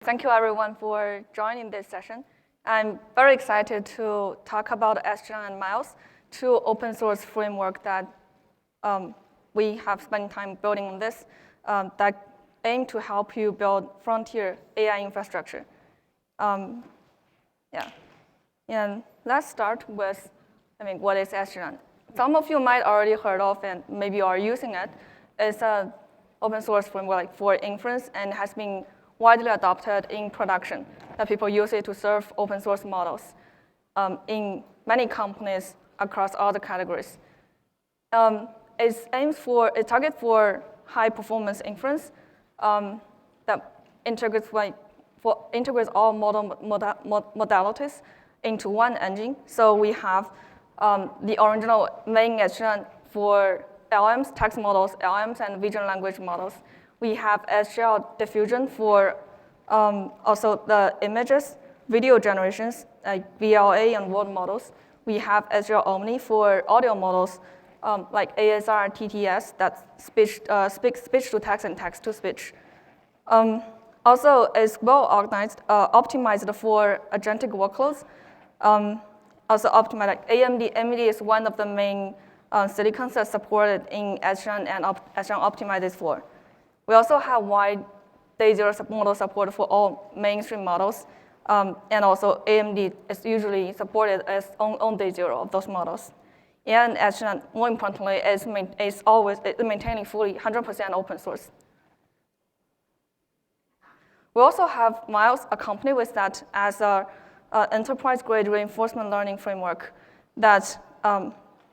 Thank you, everyone, for joining this session. I'm very excited to talk about SGLang and Miles, two open source framework that we have spent time building on this that aim to help you build frontier AI infrastructure. And let's start with, what is SGLang? Some of you might already heard of and maybe are using it. It's an open source framework for inference and has been widely adopted in production, that people use it to serve open source models in many companies across all the categories. It targets for high performance inference that integrates all modalities into one engine. So we have the original main SGLang for LLMs, text models, LLMs, and vision language models. We have SGL diffusion for also the images, video generations, like VLA and world models. We have SGL Omni for audio models, like ASR and TTS, that's speech to text and text to speech. Also, it's well organized, optimized for agentic workloads. Also optimized, like AMD is one of the main silicons that's supported in SGLang and SGLang optimizes for. We also have wide day zero model support for all mainstream models, and also AMD is usually supported as on day zero of those models. And SGLang, more importantly, is always maintaining fully 100% open source. We also have Miles accompanied with that as an enterprise-grade reinforcement learning framework that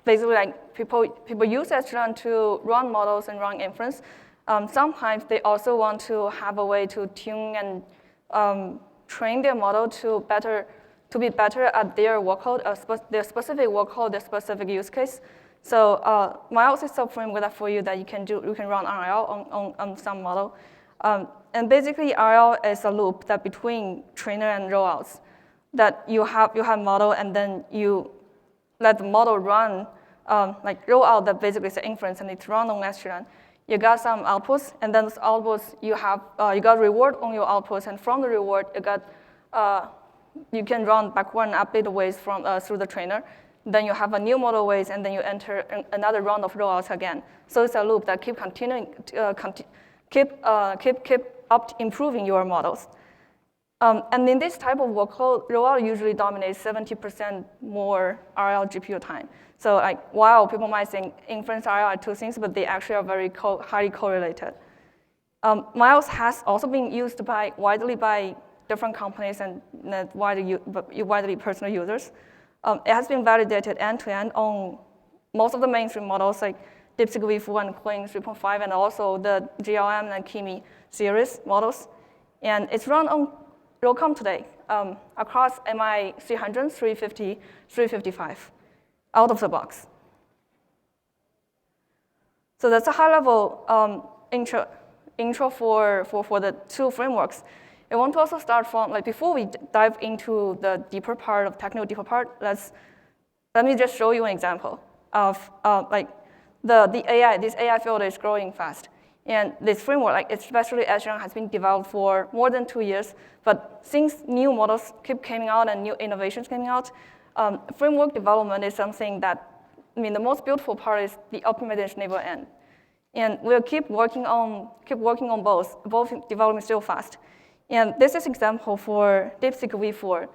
basically, like, people use SGLang to run models and run inference. Sometimes they also want to have a way to tune and train their model to be better at their workload, their specific workload, their specific use case. So Miles is a framework for you that you can run RL on some model. And basically, RL is a loop that between trainer and rollouts, that you have model and then you let the model run, like roll out that basically is the inference and it's run on SGLang. You got some outputs, and then those outputs you got reward on your outputs, and from the reward you can run backward and update ways through the trainer. Then you have a new model ways, and then you enter another round of rollouts again. So it's a loop that keep improving your models. And in this type of workload, rollout usually dominates 70% more RL GPU time. So like, while people might think inference RL are two things, but they actually are very highly correlated. Miles has also been used widely by different companies and widely personal users. It has been validated end-to-end on most of the mainstream models like DeepSeek V4 and Queen 3.5, and also the GLM and Kimi series models. And it's run on ROCm today across MI 300, 350, 355, out of the box. So that's a high-level intro for the two frameworks. I want to also start from, like, before we dive into the technical deeper part, let me just show you an example of this AI field is growing fast. And this framework, like especially SGLang, has been developed for more than 2 years. But since new models keep coming out and new innovations coming out, framework development is something that, the most beautiful part is the optimization never end. And we'll keep working on both developing still fast. And this is an example for DeepSeek V4.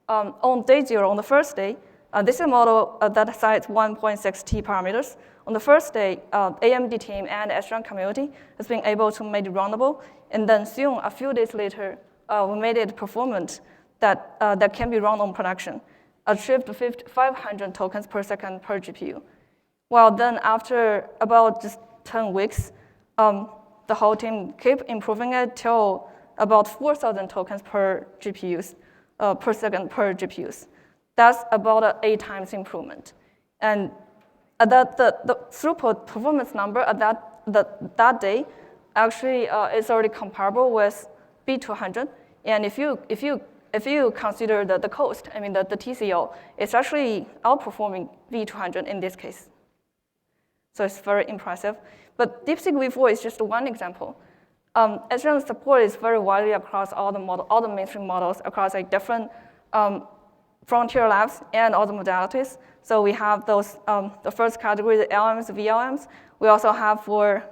On day zero, on the first day, this is a model that cites 1.6T parameters. On the first day, AMD team and SGLang community has been able to make it runnable, and then soon, a few days later, we made it performant that can be run on production, achieved 500 tokens per second per GPU. Well, then after about just 10 weeks, the whole team kept improving it till about 4,000 tokens per second per GPUs. That's about an 8 times improvement. And the throughput performance number at that day actually is already comparable with B200. And if you consider the cost, the TCO, it's actually outperforming B200 in this case. So it's very impressive. But DeepSeek V4 is just one example. SGLang support is very widely across all the mainstream models, across like different frontier labs and all the modalities. So we have those, the first category, the LLMs, VLMs. We also have for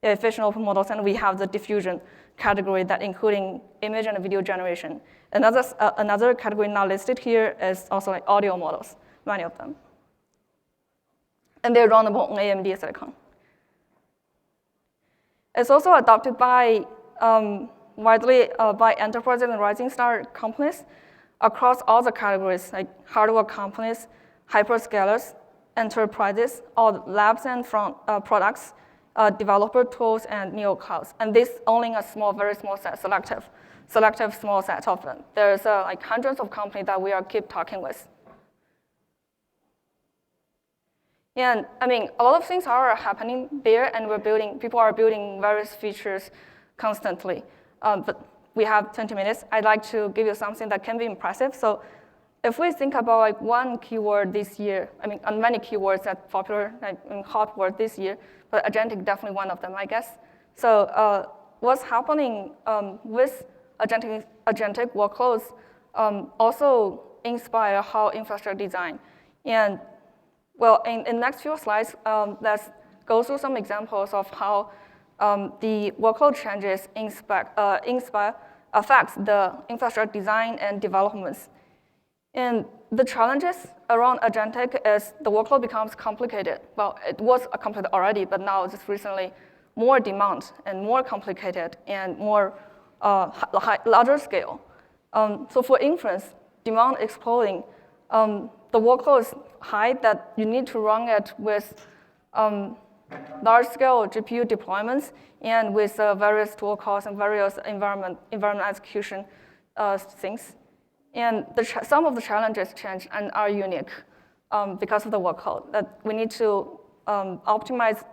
efficient open models, and we have the diffusion category that including image and video generation. Another category not listed here is also like audio models, many of them. And they're runnable on AMD silicon. It's also adopted by widely by enterprise and rising star companies across all the categories, like hardware companies, hyperscalers, enterprises, all labs and products, developer tools, and neoclouds. And this only a small, very small set, selective small set of them. There's like hundreds of companies that we are keep talking with. And I mean, a lot of things are happening there, and people are building various features constantly. But we have 20 minutes. I'd like to give you something that can be impressive. So if we think about like one keyword this year, I mean, many keywords that's popular, like hot word this year, but agentic definitely one of them, I guess. So what's happening with agentic workloads also inspire how infrastructure design. And well, in the next few slides, let's go through some examples of how the workload changes affects the infrastructure design and developments. And the challenges around agentic is the workload becomes complicated. Well, it was complicated already, but now it's recently more demand and more complicated and more larger scale. So for inference, demand exploding, the workload is high that you need to run it with large-scale GPU deployments and with various tool calls and various environment execution things. And some of the challenges change and are unique because of the workload, that we need to optimize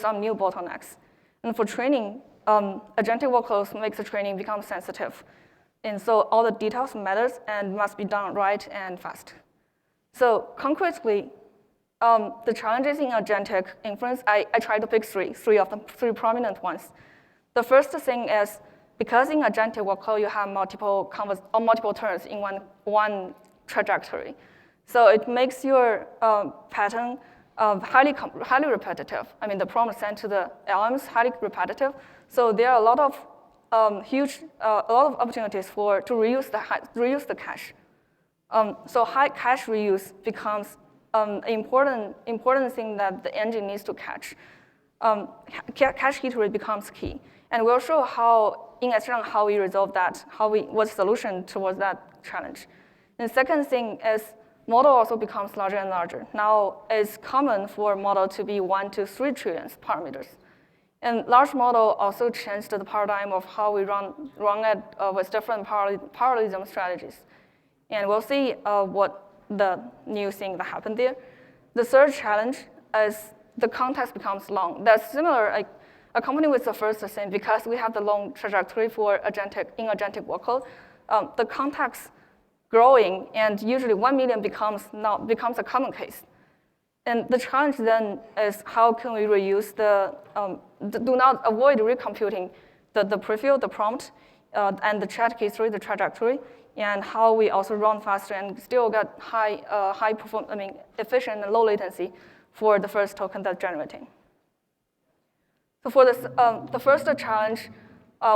some new bottlenecks. And for training, agentic workloads makes the training become sensitive. And so all the details matters and must be done right and fast. So concretely, the challenges in agentic inference, I try to pick three of them, three prominent ones. The first thing is, because in agentic workload, you have multiple turns in one trajectory. So it makes your pattern highly repetitive. I mean, the prompt sent to the LLM is highly repetitive. So there are a lot of opportunities to reuse the cache. So high cache reuse becomes an important thing that the engine needs to catch. Cache hit rate becomes key. And we'll show in SGLang how we resolve that, what's the solution towards that challenge. And the second thing is model also becomes larger and larger. Now it's common for model to be 1 to 3 trillion parameters. And large model also changed the paradigm of how we run it with different parallelism strategies. And we'll see what the new thing that happened there. The third challenge is the context becomes long. That's similar, like a company with the first thing, because we have the long trajectory for agentic workload, the context growing, and usually 1 million becomes a common case. And the challenge then is how can we reuse do not avoid recomputing the preview, the prompt, and the chat history, the trajectory, and how we also run faster and still get efficient and low latency for the first token that's generating. So for this, the first challenge,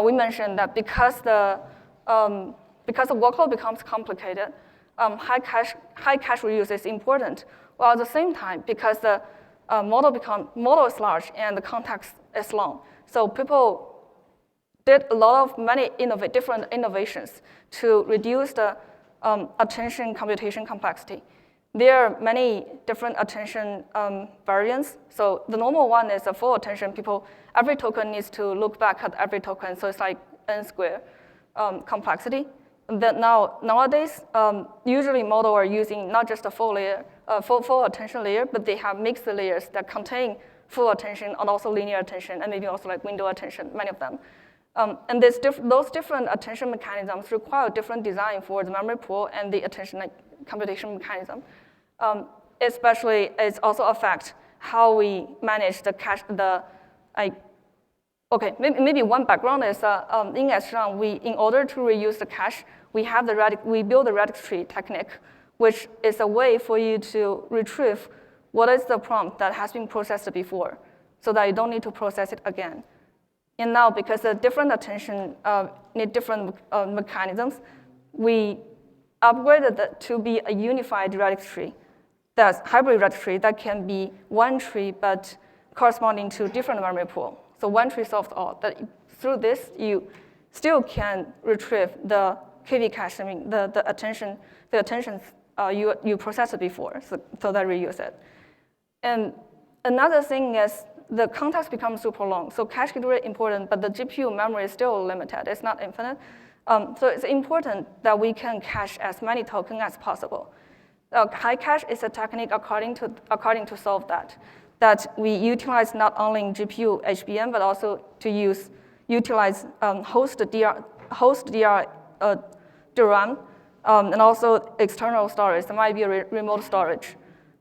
we mentioned that because the workload becomes complicated, high cache reuse is important. While at the same time, because the model is large and the context is long, so people did many different innovations to reduce the attention computation complexity. There are many different attention variants. So the normal one is a full attention. Every token needs to look back at every token, so it's like n square complexity. Then nowadays, usually model are using not just a full attention layer, but they have mixed layers that contain full attention and also linear attention, and maybe also like window attention, many of them. And those different attention mechanisms require different design for the memory pool and the attention computation mechanism. Especially, it also affects how we manage the cache, Okay, maybe one background is in SGLang, in order to reuse the cache, we build the radix tree technique, which is a way for you to retrieve what is the prompt that has been processed before, so that you don't need to process it again. And now, because the different attention need different mechanisms, we upgraded it to be a unified radix tree, that's hybrid radix tree that can be one tree but corresponding to different memory pool. So one tree solves all. That through this, you still can retrieve the KV cache, I mean the attentions you processed before, so that reuse it. And another thing is the context becomes super long. So cache is really important, but the GPU memory is still limited. It's not infinite. So it's important that we can cache as many tokens as possible. High cache is a technique according to solve that we utilize not only GPU HBM, but also to utilize host DR DRAM, and also external storage. There might be a remote storage,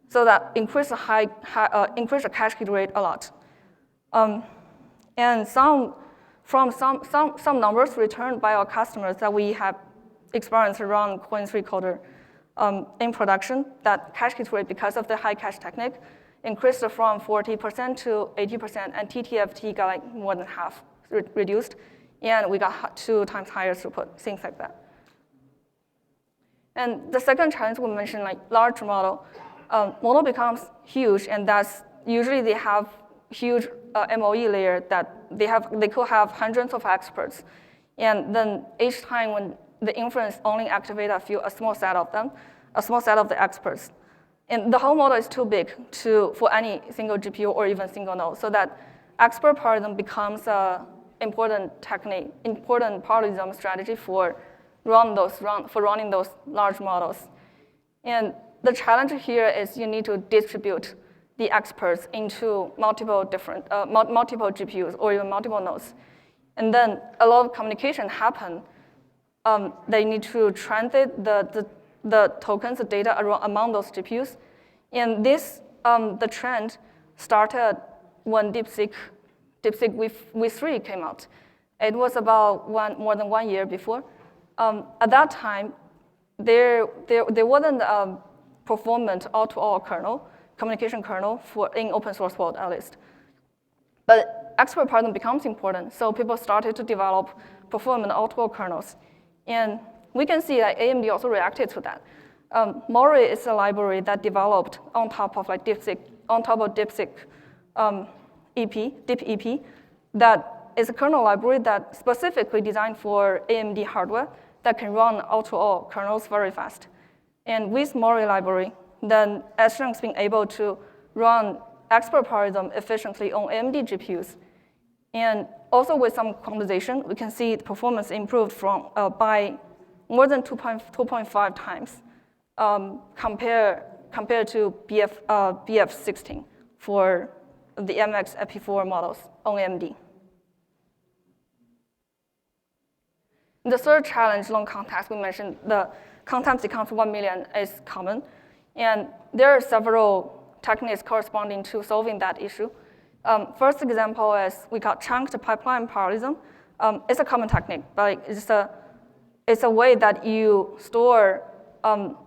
so that increase the cache hit rate a lot. And some numbers returned by our customers that we have experienced around Coin3 Coder in production, that cache hit rate, because of the high cache technique, increased from 40% to 80%, and TTFT got like more than half reduced, and we got 2 times higher throughput, things like that. And the second challenge we mentioned, like large model becomes huge, and that's usually they have huge MOE layer that they could have hundreds of experts, and then each time when the inference only activate a small set of them, a small set of the experts, and the whole model is too big for any single GPU or even single node, so that expert paradigm becomes an important technique, important parallelism strategy for running those large models. And the challenge here is you need to distribute the experts into multiple GPUs or even multiple nodes. And then a lot of communication happen. They need to translate the tokens, the data among those GPUs. And this, the trend started when DeepSeek V3 came out. It was about more than 1 year before. At that time, there wasn't a performant all-to-all kernel, communication kernel in open source world at least. But expert paradigm becomes important, so people started to develop performant all-to-all kernels. And we can see that AMD also reacted to that. Mori is a library that developed on top of DeepSeek Deep EP, that is a kernel library that specifically designed for AMD hardware that can run all-to-all kernels very fast. And with Mori library, then SGLang's been able to run expert paradigm efficiently on AMD GPUs. And also with some quantization, we can see the performance improved by more than 2.5 times compared to BF16 for the MX EP4 models on AMD. The third challenge, long context, we mentioned the context becomes 1 million is common. And there are several techniques corresponding to solving that issue. First example is we got chunked pipeline parallelism. It's a common technique, but it's a way that you store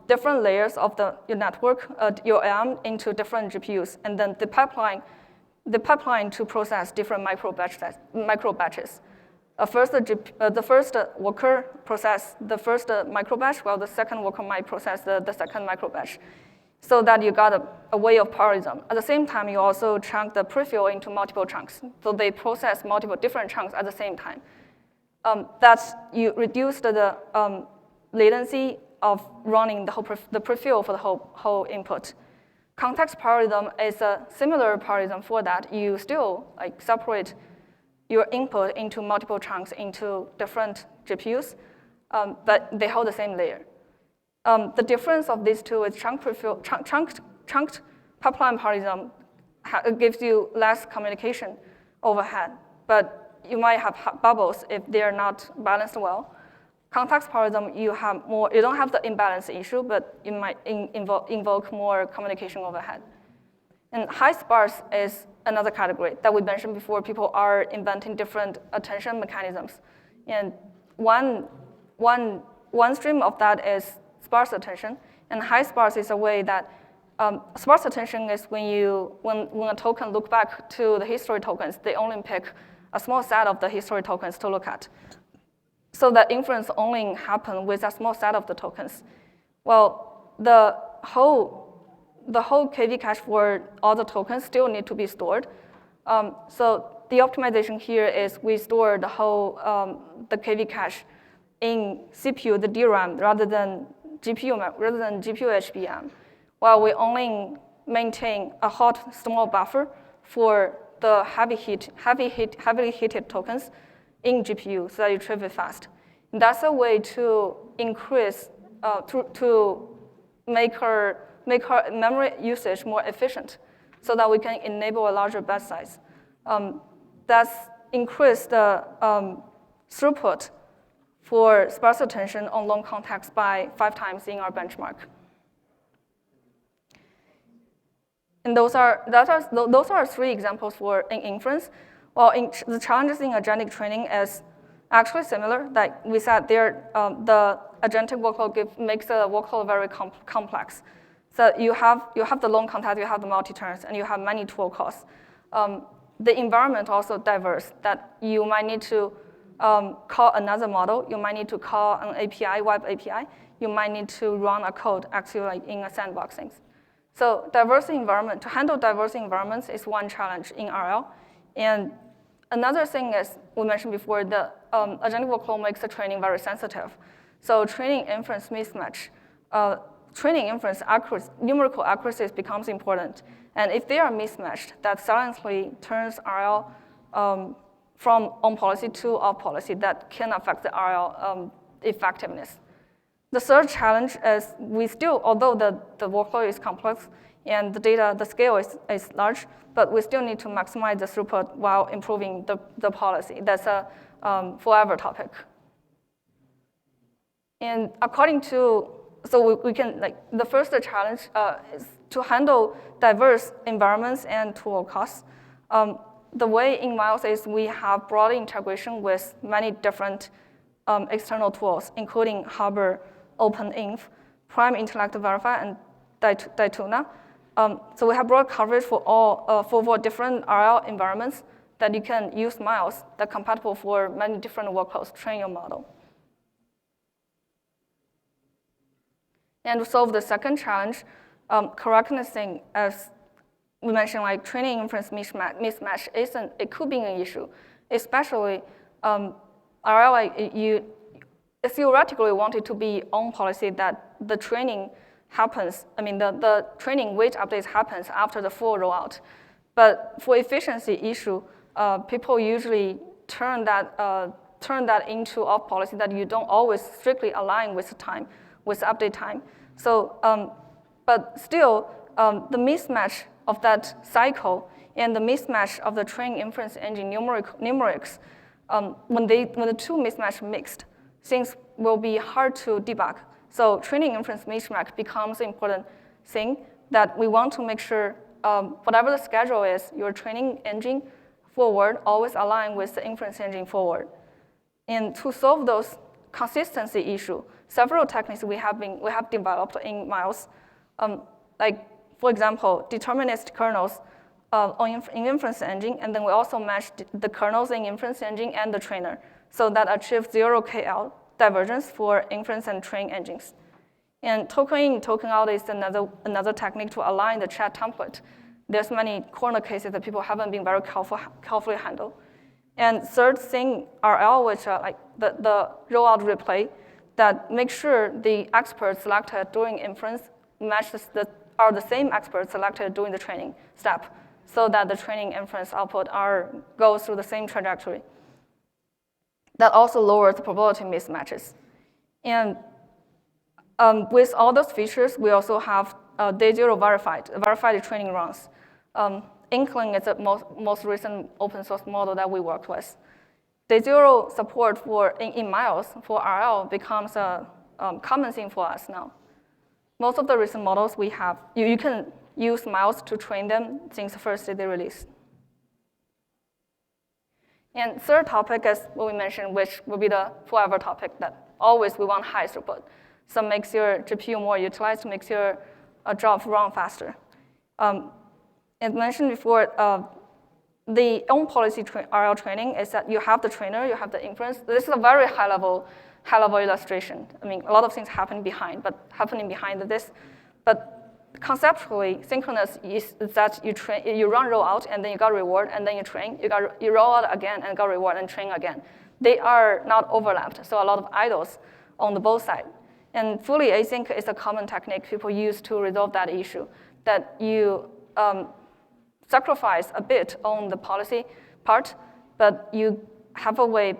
different layers of your network, your AM, into different GPUs, and then the pipeline to process different micro batches. The first worker process the first micro batch, while the second worker might process the second micro batch, so that you got a way of parallelism. At the same time, you also chunk the prefill into multiple chunks, so they process multiple different chunks at the same time. You reduce the latency of running the prefill for the whole input. Context parallelism is a similar parallelism for that. You still separate your input into multiple chunks into different GPUs, but they hold the same layer. The difference of these two is chunked pipeline parallelism gives you less communication overhead, but you might have bubbles if they are not balanced well. Context parallelism, you don't have the imbalance issue, but you might invoke more communication overhead. And high sparse is another category that we mentioned before. People are inventing different attention mechanisms. And one stream of that is sparse attention. And high sparse is a way that sparse attention is when a token look back to the history tokens, they only pick a small set of the history tokens to look at. So that inference only happen with a small set of the tokens. Well, the whole KV cache for all the tokens still need to be stored. So the optimization here is we store the whole the KV cache in CPU, the DRAM, rather than GPU HBM, while we only maintain a hot small buffer for the heavily heated tokens in GPU so that you retrieve it fast. And that's a way to increase, to make our memory usage more efficient so that we can enable a larger batch size. That's increased the throughput for sparse attention on long context by 5 times in our benchmark. And those are 3 examples for in inference. Well, the challenges in agentic training is actually similar. Like we said, there the agentic workload makes the workload very complex. So you have the long context, you have the multi-turns, and you have many tool calls. The environment also diverse. That you might need to call another model. You might need to call an API, web API. You might need to run a code actually like in a sandboxing. So to handle diverse environments is one challenge in RL. And another thing is, we mentioned before, the agentic workload makes the training very sensitive. So training inference mismatch, training inference numerical accuracy becomes important. And if they are mismatched, that silently turns RL from on policy to off policy that can affect the RL effectiveness. The third challenge is although the workload is complex and the scale is large, but we still need to maximize the throughput while improving the policy. That's a forever topic. And we can, the first challenge is to handle diverse environments and tool costs. The way in Miles is we have broad integration with many different external tools, including Harbor, OpenInf, Prime Intellect Verify, and Daytona. So we have broad coverage for all for different RL environments that you can use Miles that are compatible for many different workloads to train your model. And to solve the second challenge, correctness thing, as we mentioned, like training inference mismatch it could be an issue, especially RL, you theoretically want it to be on policy that the training happens, the training weight updates happens after the full rollout. But for efficiency issue, people usually turn that into off policy that you don't always strictly align with update time. So, but still, the mismatch of that cycle and the mismatch of the training inference engine numerics, when the two mismatch mixed, things will be hard to debug. So training inference mismatch becomes an important thing that we want to make sure whatever the schedule is, your training engine forward always align with the inference engine forward. And to solve those consistency issue, several techniques we have developed in Miles, like for example, deterministic kernels in inference engine, and then we also match the kernels in inference engine and the trainer, so that achieves 0 KL divergence for inference and train engines. And token in, token out is another technique to align the chat template. There's many corner cases that people haven't been very carefully handled. And third thing, RL, which are like the rollout replay, that makes sure the experts selected during inference are the same experts selected during the training step, so that the training inference output goes through the same trajectory. That also lowers the probability mismatches. And with all those features, we also have day 0 verified training runs. Inkling is the most recent open source model that we worked with. Day 0 support in Miles for RL becomes a common thing for us now. Most of the recent models we have, you can use Miles to train them since the first day they release. And third topic is what we mentioned, which will be the forever topic, that always we want high throughput. So makes your GPU more utilized, makes your job run faster. As mentioned before, the own policy RL training is that you have the trainer, you have the inference. This is a very high level illustration. I mean, a lot of things happening behind this. But conceptually, synchronous is that you run roll out, and then you got reward, and then you train. You roll out again and got reward and train again. They are not overlapped, so a lot of idles on the both sides. And fully async is a common technique people use to resolve that issue, that you sacrifice a bit on the policy part, but you have a way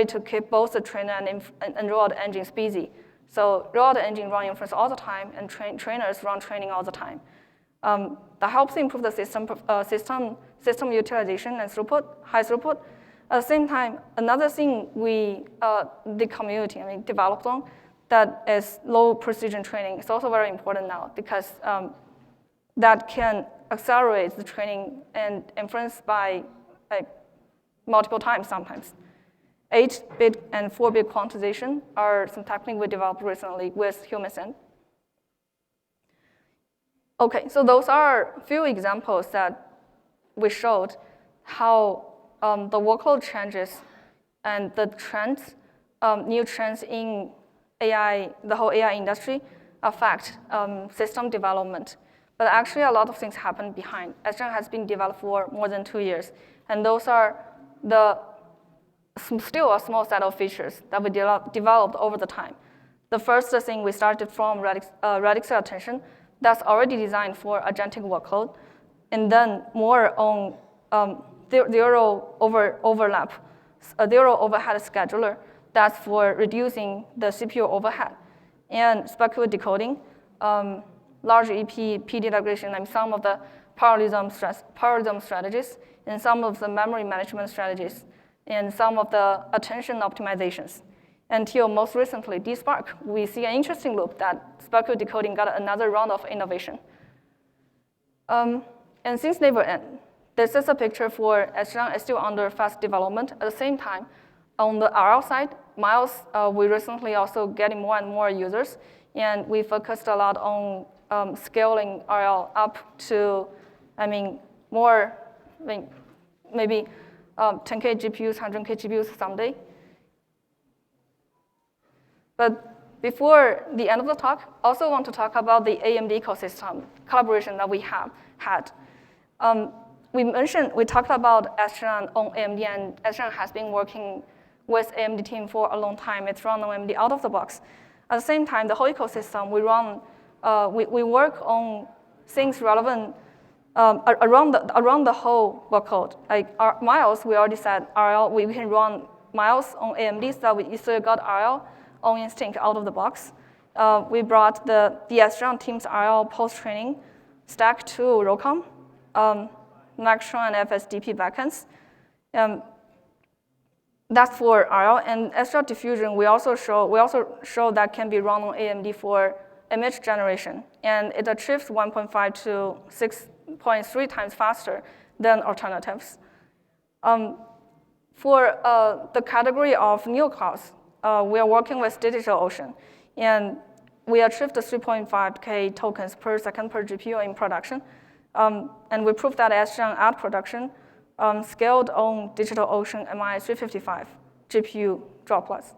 to keep both the trainer and roll out engines busy. So roll out the run inference all the time, and trainers run training all the time. That helps improve the system utilization and throughput, high throughput. At the same time, another thing the community developed on, that is low precision training. It's also very important now, because that can accelerate the training and inference by multiple times sometimes. 8-bit and 4-bit quantization are some techniques we developed recently with HumanSync. Okay, so those are a few examples that we showed how the workload changes and the trends, new trends in AI, the whole AI industry, affect system development. But actually, a lot of things happen behind. SGLang has been developed for more than 2 years, and those are still a small set of features that we developed over the time. The first thing we started from RadixArk attention, that's already designed for agentic workload, and then more on zero overlap, a zero overhead scheduler, that's for reducing the CPU overhead, and speculative decoding, large EP, PD integration, and some of the parallelism strategies, and some of the memory management strategies, and some of the attention optimizations. Until most recently, DSpark, we see an interesting loop that speculative decoding got another round of innovation. And things never end. This is a picture for SGLang is still under fast development. At the same time, on the RL side, Miles, we recently also getting more and more users, and we focused a lot on scaling RL up to, more, maybe 10K GPUs, 100K GPUs someday. But before the end of the talk, also want to talk about the AMD ecosystem collaboration that we have had. We talked about SGLang on AMD, and SGLang has been working with AMD team for a long time. It's run on AMD out of the box. At the same time, the whole ecosystem, we work on things relevant around the whole workload. Like Miles, we already said RL, we can run Miles on AMD, so we easily got RL on Instinct out of the box. We brought the SGLang team's RL post-training stack to ROCOM, Nextron and FSDP backends. That's for RL, and SGL diffusion, we also show that can be run on AMD for image generation, and it achieves 1.5 to 6.3 times faster than alternatives. For the category of neoclouds, we are working with DigitalOcean, and we achieved 3.5K tokens per second per GPU in production, and we proved that SGLang at production scaled on DigitalOcean MI355 GPU droplets.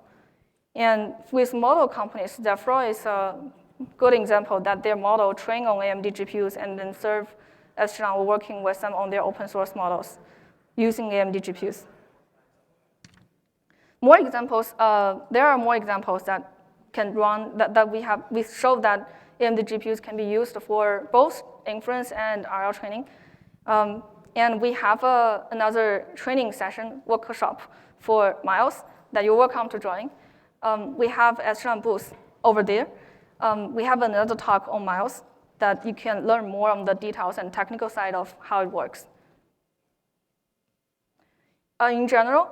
And with model companies, Zephyr is a good example that their model train on AMD GPUs and then serve SGLang working with them on their open source models using AMD GPUs. More examples, there are more examples that can run, we showed that AMD GPUs can be used for both inference and RL training. And we have another training session, workshop for Miles that you're welcome to join. We have SGLang booth over there. We have another talk on Miles that you can learn more on the details and technical side of how it works. In general,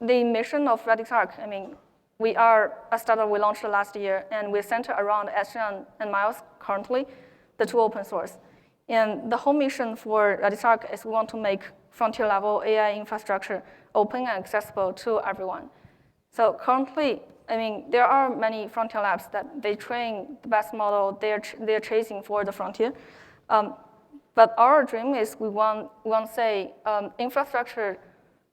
the mission of RadixArk, we are a startup we launched last year, and we center around SGLang and Miles currently, the two open source. And the whole mission for RadixArk is we want to make frontier-level AI infrastructure open and accessible to everyone. So currently, I mean, there are many frontier labs that they train the best model they're chasing for the frontier. But our dream is we want to say infrastructure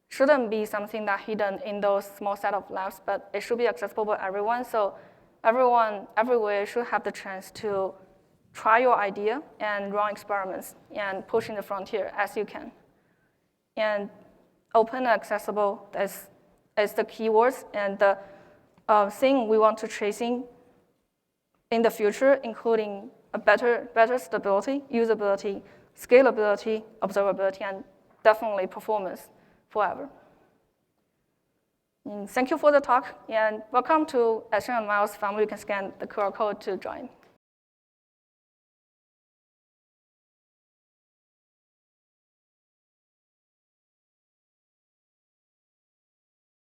shouldn't be something that hidden in those small set of labs, but it should be accessible by everyone. So everyone everywhere should have the chance to try your idea and run experiments and push in the frontier as you can. And open and accessible is the keywords and the thing we want to chasing in the future, including a better stability, usability, scalability, observability, and definitely performance forever. And thank you for the talk, and welcome to SGLang Miles family. You can scan the QR code to join.